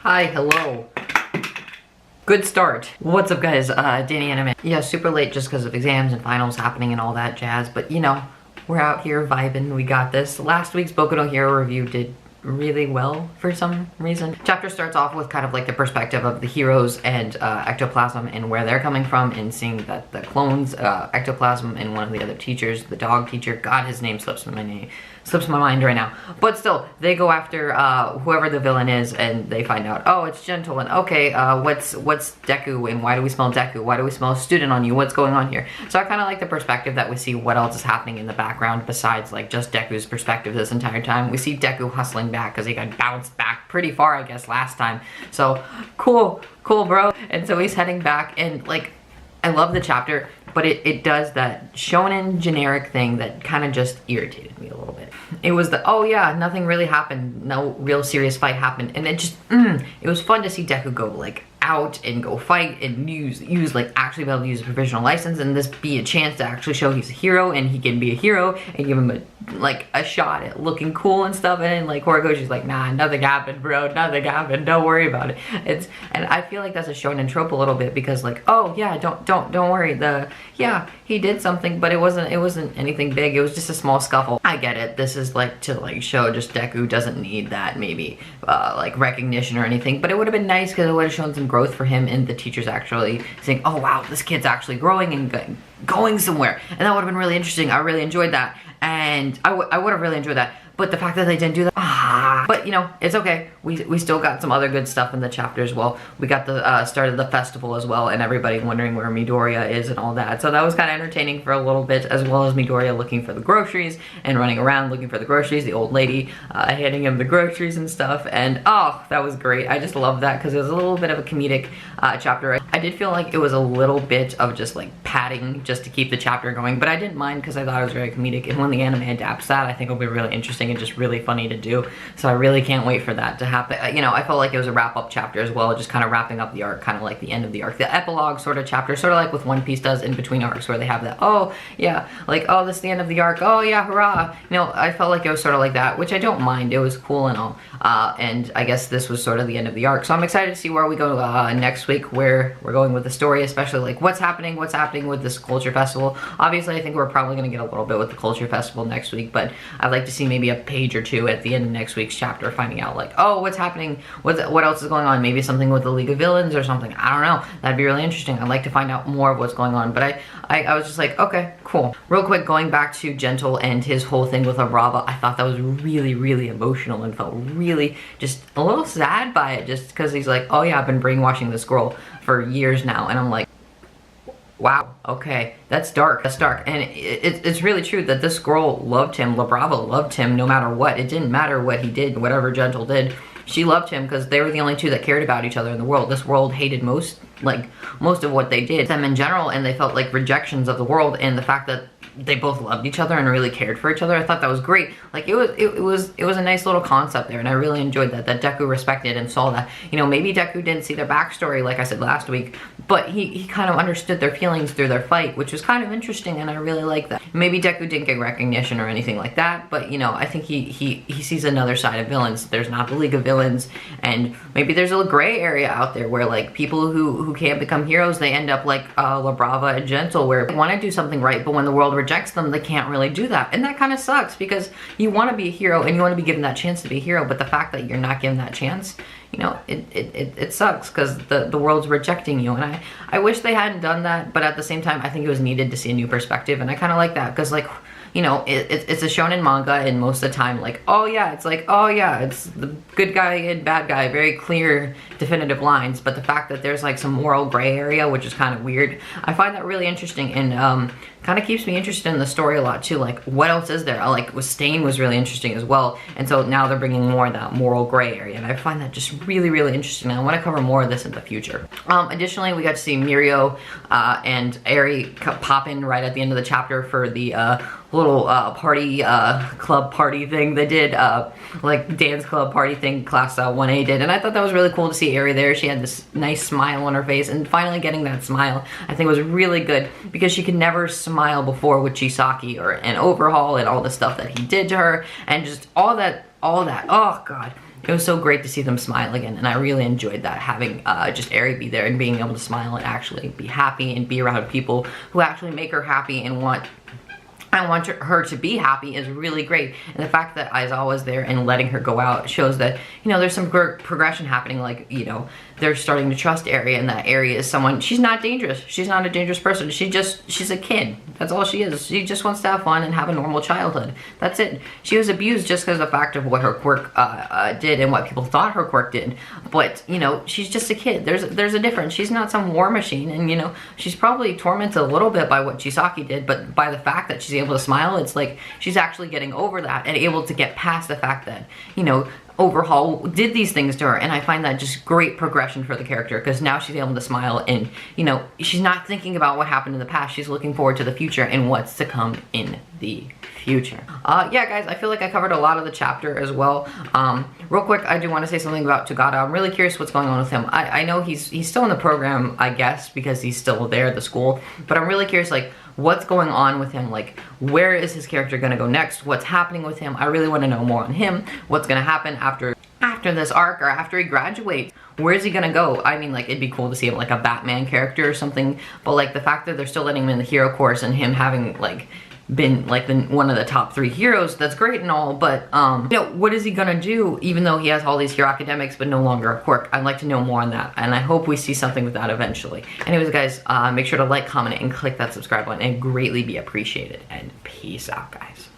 Hi, hello. Good start. What's up, guys? Danny Anime. Yeah, super late just because of exams and finals happening and all that jazz, but you know, we're out here vibing. We got this. Last week's Boku no Hero review did really well for some reason. Chapter starts off with kind of like the perspective of the heroes and Ectoplasm and where they're coming from, and seeing that the clones, Ectoplasm and one of the other teachers, the dog teacher, God, his name slips my mind right now, but still they go after whoever the villain is, and they find out, oh, it's Gentle, and okay, what's Deku, and why do we smell Deku, why do we smell a student on you, what's going on here? So I kind of like the perspective that we see what else is happening in the background besides like just Deku's perspective this entire time. We see Deku hustling back because he got bounced back pretty far, I guess, last time. So cool bro. And so he's heading back, and like, I love the chapter, but it does that shonen generic thing that kind of just irritated me a little bit. It was the, oh yeah, nothing really happened, no real serious fight happened, and it just, it was fun to see Deku go like out and go fight and use like actually be able to use a provisional license, and this be a chance to actually show he's a hero and he can be a hero, and give him a shot at looking cool and stuff. And like Horigoshi's like, nah, nothing happened, bro, nothing happened, don't worry about it. And I feel like that's a shonen trope a little bit, because like, oh yeah, don't worry, yeah, he did something, but it wasn't anything big, it was just a small scuffle. I get it, this is like to like show just Deku doesn't need that maybe like recognition or anything, but it would have been nice because it would have shown some growth for him, and the teachers actually saying, oh wow, this kid's actually growing and going somewhere, and that would have been really interesting. I really enjoyed that, and I would have really enjoyed that. But the fact that they didn't do that, but you know, it's okay. We still got some other good stuff in the chapter as well. We got the start of the festival as well, and everybody wondering where Midoriya is and all that. So that was kind of entertaining for a little bit, as well as Midoriya looking for the groceries and running around looking for the groceries. The old lady handing him the groceries and stuff, and oh, that was great. I just love that because it was a little bit of a comedic chapter. I did feel like it was a little bit of just like padding just to keep the chapter going, but I didn't mind because I thought it was very comedic. And when the anime adapts that, I think it'll be really interesting and just really funny to do. So I really can't wait for that to happen. You know, I felt like it was a wrap-up chapter as well, just kind of wrapping up the arc, kind of like the end of the arc, the epilogue sort of chapter, sort of like with One Piece does in between arcs, where they have that, oh yeah, like, oh, this is the end of the arc, oh yeah, hurrah. You know, I felt like it was sort of like that, which I don't mind. It was cool and all, and I guess this was sort of the end of the arc. So I'm excited to see where we go next week, where we're going with the story, especially like what's happening with this culture festival. Obviously I think we're probably going to get a little bit with the culture festival next week, but I'd like to see maybe a page or two at the end of next week's chapter, finding out like, oh, what's happening, what else is going on, maybe something with the League of Villains or something. I don't know, that'd be really interesting. I'd like to find out more of what's going on, but I was just like, okay, cool. Real quick, going back to Gentle and his whole thing with Brava, I thought that was really emotional and felt really just a little sad by it, just because he's like, oh yeah, I've been brainwashing this girl for years now, and I'm like, wow, okay, that's dark, and it's really true that this girl loved him. Brava loved him no matter what. It didn't matter what he did, whatever Gentle did, she loved him because they were the only two that cared about each other in the world. This world hated most of what they did, them in general, and they felt like rejections of the world, and the fact that they both loved each other and really cared for each other, I thought that was great. Like, it was a nice little concept there, and I really enjoyed that Deku respected and saw that. You know, maybe Deku didn't see their backstory, like I said last week, but he kind of understood their feelings through their fight, which was kind of interesting, and I really like that. Maybe Deku didn't get recognition or anything like that, but you know, I think he sees another side of villains. There's not the League of Villains, and maybe there's a gray area out there where like people who can't become heroes, they end up like Brava and Gentle, where they want to do something right, but when the world rejects them, they can't really do that, and that kind of sucks, because you want to be a hero and you want to be given that chance to be a hero, but the fact that you're not given that chance, you know, it sucks because the world's rejecting you. And I wish they hadn't done that, but at the same time I think it was needed to see a new perspective, and I kind of like that, because like, you know, it's a shonen manga, and most of the time, like, oh yeah, it's like, oh yeah, it's the good guy and bad guy, very clear, definitive lines, but the fact that there's like some moral gray area, which is kind of weird, I find that really interesting, and kind of keeps me interested in the story a lot too. Like, what else is there? Like, with Stain was really interesting as well, and so now they're bringing more of that moral gray area, and I find that just really really interesting, and I want to cover more of this in the future. Additionally, we got to see Mirio and Eri pop in right at the end of the chapter for the little party, club party thing they did, like dance club party thing class 1A did, and I thought that was really cool to see Eri there. She had this nice smile on her face, and finally getting that smile I think was really good, because she could never smile before with Chisaki or an overhaul and all the stuff that he did to her, and just all that, oh god, it was so great to see them smile again, and I really enjoyed that, having just Eri be there and being able to smile and actually be happy and be around people who actually make her happy and want her to be happy is really great. And the fact that Aizawa was there and letting her go out shows that, you know, there's some progression happening. Like, you know, they're starting to trust Eri, and that Eri is someone, she's not dangerous. She's not a dangerous person. She's a kid. That's all she is. She just wants to have fun and have a normal childhood. That's it. She was abused just because of the fact of what her quirk did and what people thought her quirk did. But, you know, she's just a kid. There's a difference. She's not some war machine, and, you know, she's probably tormented a little bit by what Chisaki did, but by the fact that she's able to smile, it's like she's actually getting over that and able to get past the fact that, you know, Overhaul did these things to her. And I find that just great progression for the character, because now she's able to smile and, you know, she's not thinking about what happened in the past. She's looking forward to the future and what's to come in the future. Yeah, guys, I feel like I covered a lot of the chapter as well. Real quick, I do want to say something about Togata. I'm really curious what's going on with him. I know he's still in the program, I guess, because he's still there at the school, but I'm really curious, like, what's going on with him? Like, where is his character gonna go next? What's happening with him? I really want to know more on him. What's gonna happen after this arc, or after he graduates? Where is he gonna go? I mean, like, it'd be cool to see him like a Batman character or something, but like the fact that they're still letting him in the hero course and him having like been like one of the top 3 heroes, that's great and all, but you know, what is he gonna do even though he has all these hero academics but no longer a quirk? I'd like to know more on that, and I hope we see something with that eventually. Anyways, guys, make sure to like, comment, and click that subscribe button. It'd greatly be appreciated, and peace out, guys.